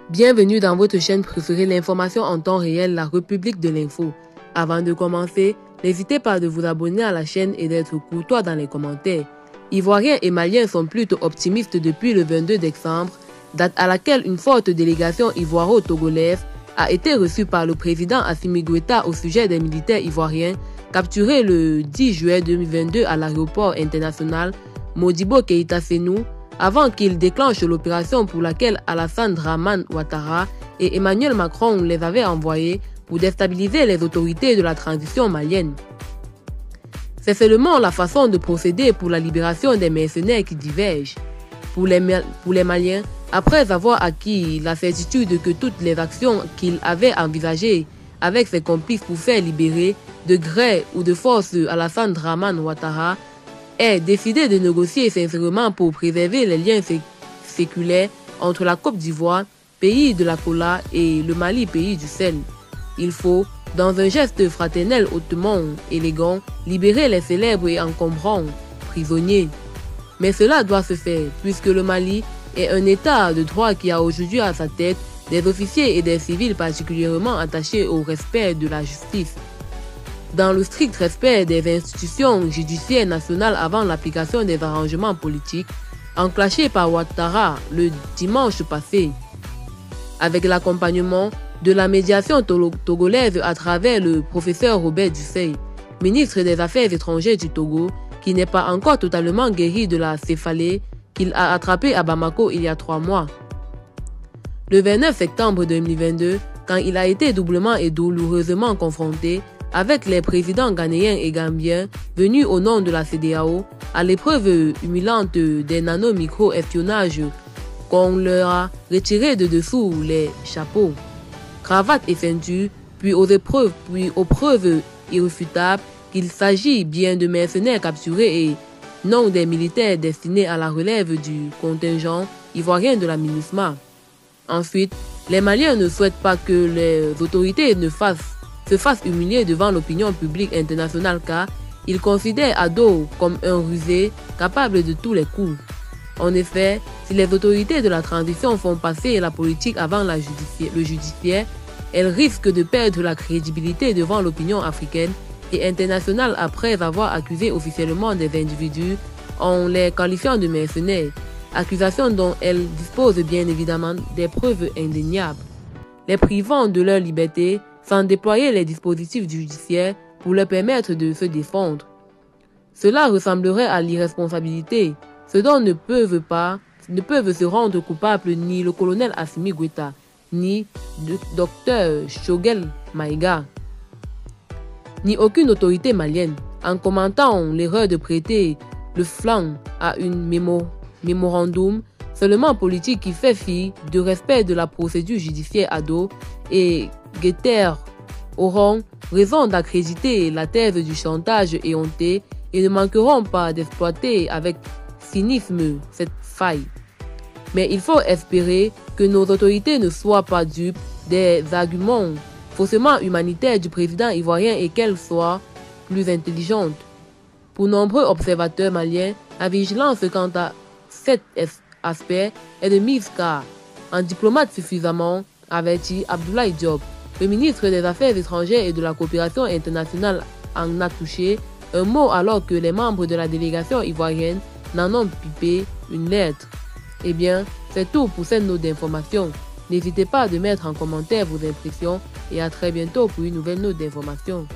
Bienvenue dans votre chaîne préférée, l'information en temps réel, la République de l'info. Avant de commencer, n'hésitez pas de vous abonner à la chaîne et d'être courtois dans les commentaires. Ivoiriens et Maliens sont plutôt optimistes depuis le 22 décembre, date à laquelle une forte délégation ivoiro-togolaise a été reçue par le président Assimi Goïta au sujet des militaires ivoiriens capturés le 10 juillet 2022 à l'aéroport international Modibo Keïta Sénou, avant qu'il déclenche l'opération pour laquelle Alassane Dramane Ouattara et Emmanuel Macron les avaient envoyés pour déstabiliser les autorités de la transition malienne. C'est seulement la façon de procéder pour la libération des mercenaires qui diverge. Pour les Maliens, après avoir acquis la certitude que toutes les actions qu'il avait envisagées avec ses complices pour faire libérer de gré ou de force Alassane Dramane Ouattara, est décidé de négocier sincèrement pour préserver les liens séculaires entre la Côte d'Ivoire, pays de la cola, et le Mali, pays du sel. Il faut, dans un geste fraternel hautement élégant, libérer les célèbres et encombrants prisonniers. Mais cela doit se faire, puisque le Mali est un État de droit qui a aujourd'hui à sa tête des officiers et des civils particulièrement attachés au respect de la justice. Dans le strict respect des institutions judiciaires nationales avant l'application des arrangements politiques enclenchés par Ouattara le dimanche passé, avec l'accompagnement de la médiation togolaise à travers le professeur Robert Dussey, ministre des Affaires étrangères du Togo, qui n'est pas encore totalement guéri de la céphalée qu'il a attrapée à Bamako il y a 3 mois. Le 29 septembre 2022, quand il a été doublement et douloureusement confronté avec les présidents ghanéens et gambiens venus au nom de la CEDEAO à l'épreuve humiliante des nano-micro-espionnages qu'on leur a retiré de dessous les chapeaux, cravates et ceintures, puis aux preuves irréfutables qu'il s'agit bien de mercenaires capturés et non des militaires destinés à la relève du contingent ivoirien de la MINUSMA. Ensuite, les Maliens ne souhaitent pas que les autorités se fassent humilier devant l'opinion publique internationale car ils considèrent Ado comme un rusé capable de tous les coups. En effet, si les autorités de la transition font passer la politique avant le judiciaire, elles risquent de perdre la crédibilité devant l'opinion africaine et internationale après avoir accusé officiellement des individus en les qualifiant de mercenaires, accusations dont elles disposent bien évidemment des preuves indéniables, les privant de leur liberté sans déployer les dispositifs judiciaires pour leur permettre de se défendre. Cela ressemblerait à l'irresponsabilité, ce dont ne peuvent se rendre coupables ni le colonel Assimi Goïta, ni le docteur Choguel Maïga, ni aucune autorité malienne. En commentant l'erreur de prêter le flanc à une mémorandum seulement politique qui fait fi de respect de la procédure judiciaire Ado et Guetter auront raison d'accréditer la thèse du chantage éhonté et ne manqueront pas d'exploiter avec cynisme cette faille. Mais il faut espérer que nos autorités ne soient pas dupes des arguments faussement humanitaires du président ivoirien et qu'elles soient plus intelligentes. Pour nombreux observateurs maliens, la vigilance quant à cet aspect est de mise car un diplomate suffisamment averti, Abdoulaye Diop, le ministre des Affaires étrangères et de la coopération internationale, en a touché un mot alors que les membres de la délégation ivoirienne n'en ont pipé une lettre. Eh bien, c'est tout pour cette note d'information. N'hésitez pas à mettre en commentaire vos impressions et à très bientôt pour une nouvelle note d'information.